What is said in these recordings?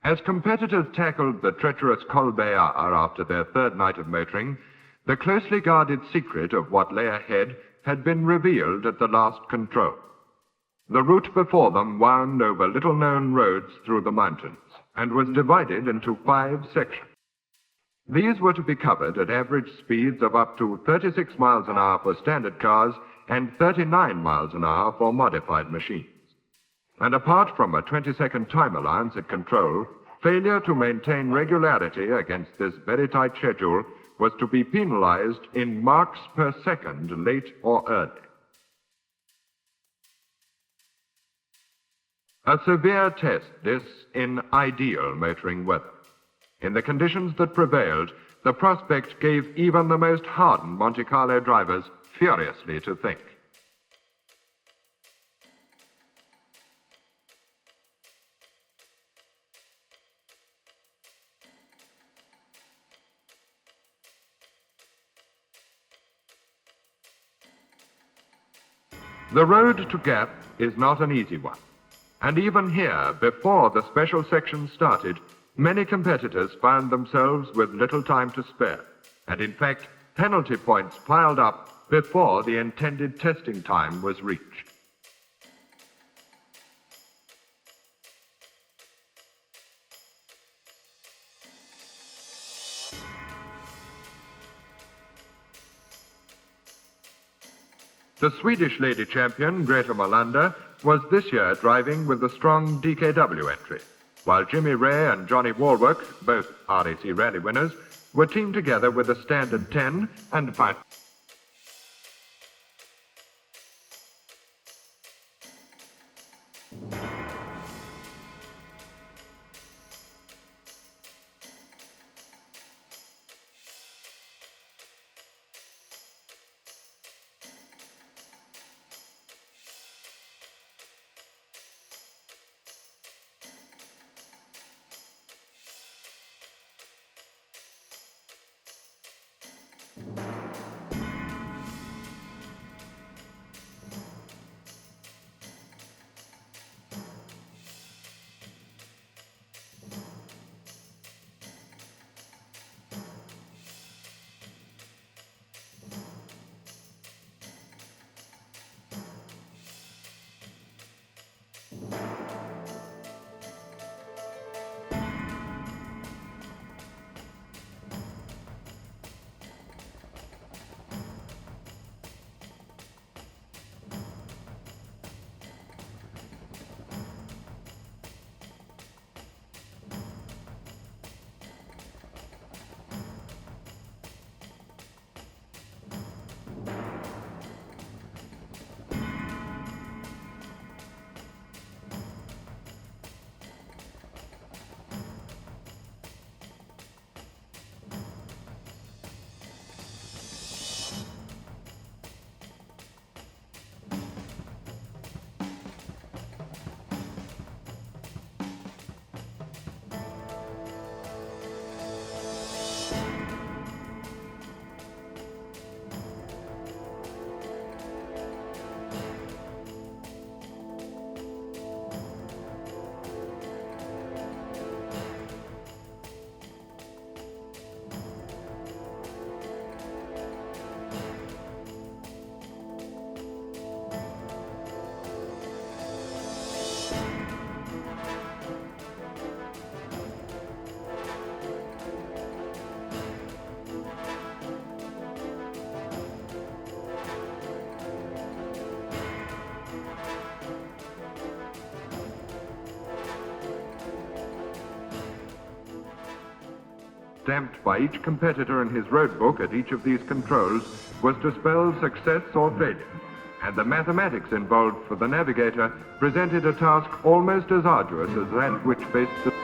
As competitors tackled the treacherous Col Bayard after their third night of motoring, the closely guarded secret of what lay ahead had been revealed at the last control. The route before them wound over little-known roads through the mountains and was divided into 5 sections. These were to be covered at average speeds of up to 36 miles an hour for standard cars and 39 miles an hour for modified machines. And apart from a 20-second time allowance at control, failure to maintain regularity against this very tight schedule was to be penalized in marks per second, late or early. A severe test, this, in ideal motoring weather. In the conditions that prevailed, the prospect gave even the most hardened Monte-Carlo drivers furiously to think. The road to Gap is not an easy one. And even here, before the special section started, many competitors found themselves with little time to spare. And in fact, penalty points piled up before the intended testing time was reached. The Swedish lady champion, Greta Molander, was this year driving with the strong DKW entry, while Jimmy Ray and Johnny Walwork, both REC rally winners, were teamed together with a standard 10 and 5. Stamped by each competitor in his road book at each of these controls was to spell success or failure, and the mathematics involved for the navigator presented a task almost as arduous as that which faced the...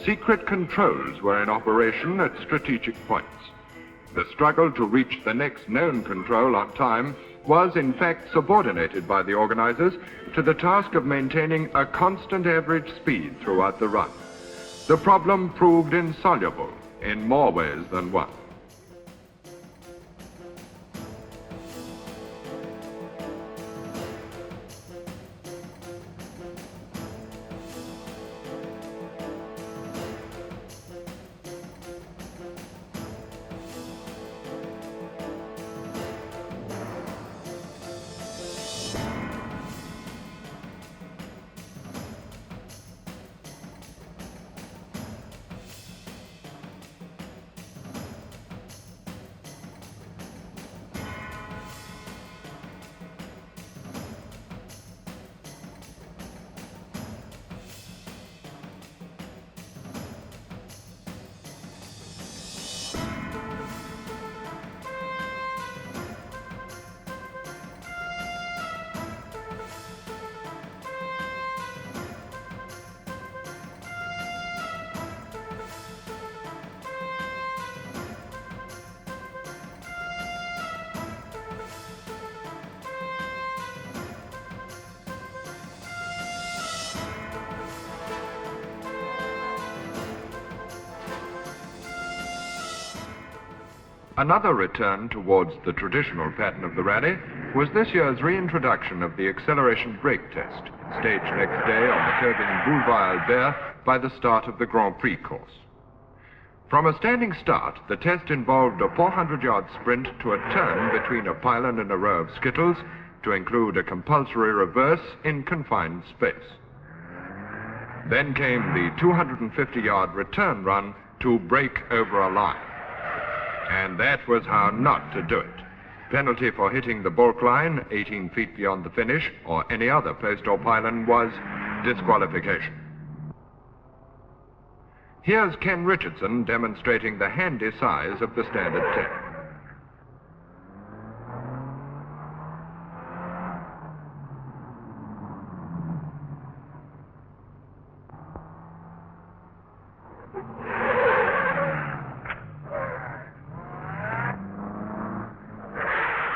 secret controls were in operation at strategic points. The struggle to reach the next known control on time was in fact subordinated by the organizers to the task of maintaining a constant average speed throughout the run. The problem proved insoluble in more ways than one. Another return towards the traditional pattern of the rally was this year's reintroduction of the acceleration brake test, staged next day on the curving Boulevard Albert by the start of the Grand Prix course. From a standing start, the test involved a 400-yard sprint to a turn between a pylon and a row of skittles to include a compulsory reverse in confined space. Then came the 250-yard return run to break over a line. And that was how not to do it. Penalty for hitting the bulk line 18 feet beyond the finish or any other post or pylon was disqualification. Here's Ken Richardson demonstrating the handy size of the standard 10.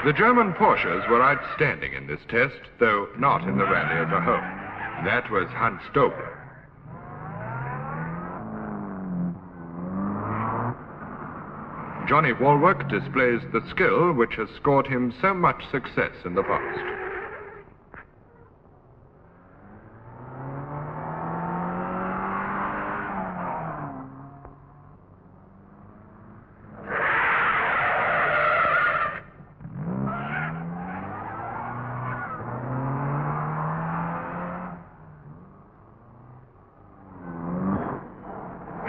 The German Porsches were outstanding in this test, though not in the rally as a whole. That was Hans Dobler. Johnny Walwork displays the skill which has scored him so much success in the past.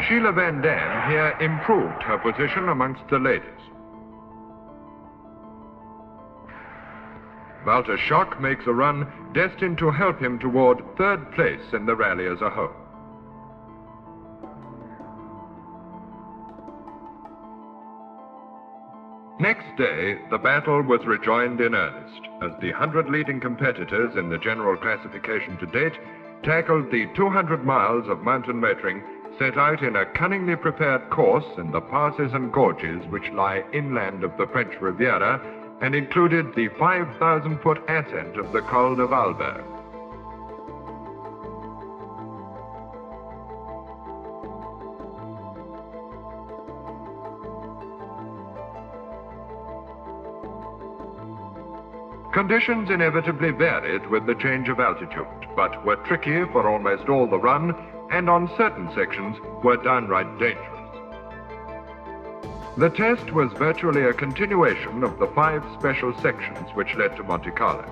Sheila Van Dam here improved her position amongst the ladies. Walter Schock makes a run destined to help him toward third place in the rally as a whole. Next day, the battle was rejoined in earnest as the 100 leading competitors in the general classification to date tackled the 200 miles of mountain motoring set out in a cunningly prepared course in the passes and gorges which lie inland of the French Riviera and included the 5,000-foot ascent of the Col de Valberg. Conditions inevitably varied with the change of altitude, but were tricky for almost all the run, and on certain sections were downright dangerous. The test was virtually a continuation of the 5 special sections which led to Monte-Carlo.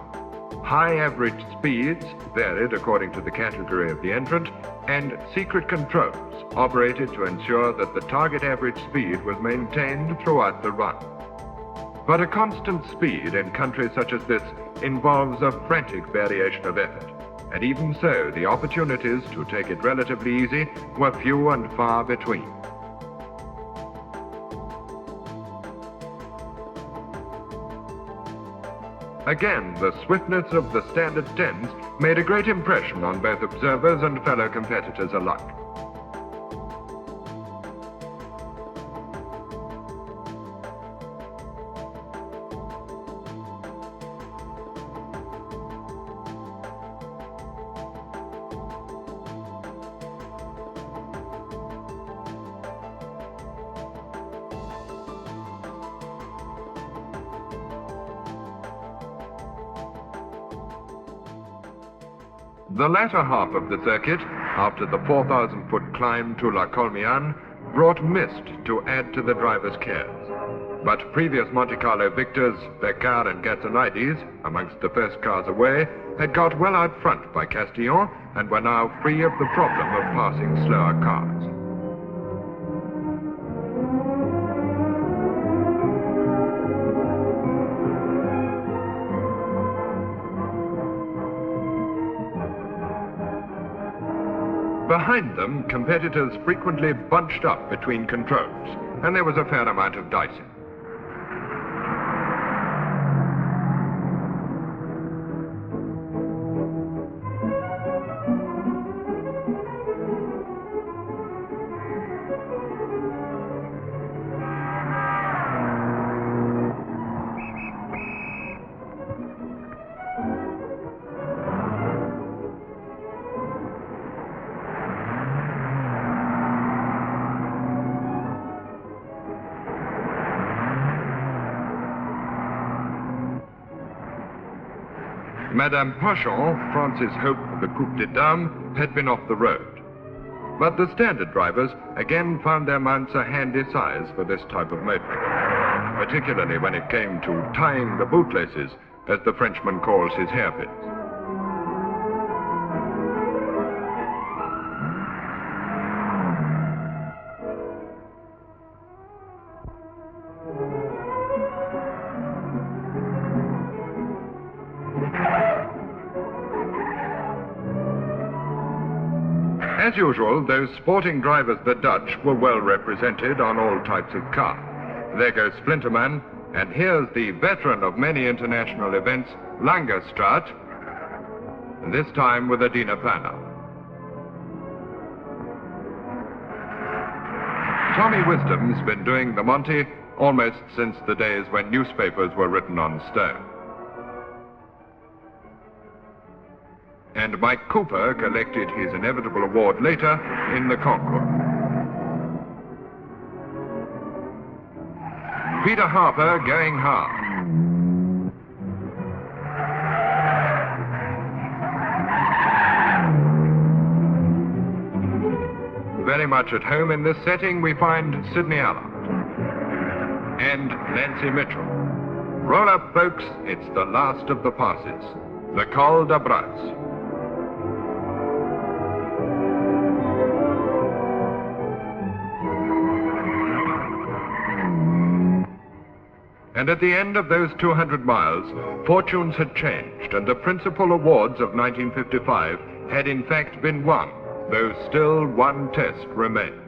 High average speeds varied according to the category of the entrant, and secret controls operated to ensure that the target average speed was maintained throughout the run. But a constant speed in countries such as this involves a frantic variation of effort. And even so, the opportunities to take it relatively easy were few and far between. Again, the swiftness of the standard 10s made a great impression on both observers and fellow competitors alike. The latter half of the circuit, after the 4,000-foot climb to La Colmiane, brought mist to add to the driver's cares. But previous Monte-Carlo victors, Beccard and Gazzanides, amongst the first cars away, had got well out front by Castillon and were now free of the problem of passing slower cars. Behind them, competitors frequently bunched up between controls, and there was a fair amount of dicing. Madame Pochon, France's hope for the Coupe des Dames, had been off the road. But the standard drivers again found their mounts a handy size for this type of motoring, particularly when it came to tying the bootlaces, as the Frenchman calls his hairpins. As usual, those sporting drivers, the Dutch, were well represented on all types of car. There goes Splinterman, and here's the veteran of many international events, Langerstraat, this time with a Dyna Panhard. Tommy Wisdom's been doing the Monte almost since the days when newspapers were written on stone. And Mike Cooper collected his inevitable award later in the Concours. Peter Harper going hard. Very much at home in this setting we find Sidney Allard and Nancy Mitchell. Roll up, folks, it's the last of the passes, the Col de Bras. And at the end of those 200 miles, fortunes had changed, and the principal awards of 1955 had in fact been won, though still one test remained.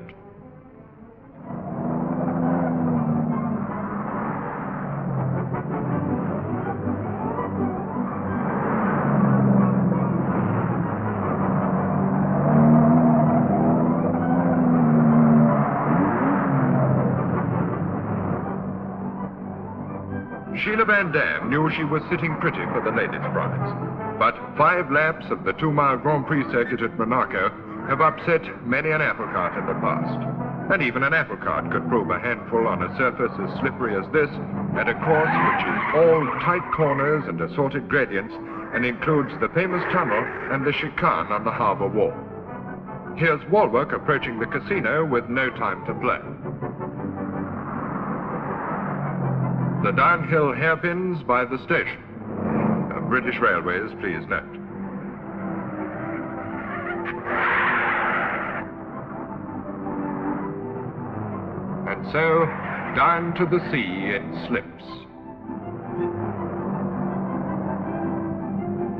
Sheila Van Dam knew she was sitting pretty for the ladies' prize. But 5 laps of the 2-mile Grand Prix circuit at Monaco have upset many an apple cart in the past. And even an apple cart could prove a handful on a surface as slippery as this, at a course which is all tight corners and assorted gradients, and includes the famous tunnel and the chicane on the harbour wall. Here's Walwork approaching the casino with no time to play. The downhill hairpins by the station. British Railways, please note. And so, down to the sea it slips.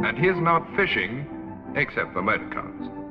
And here's not fishing, except for motor cars.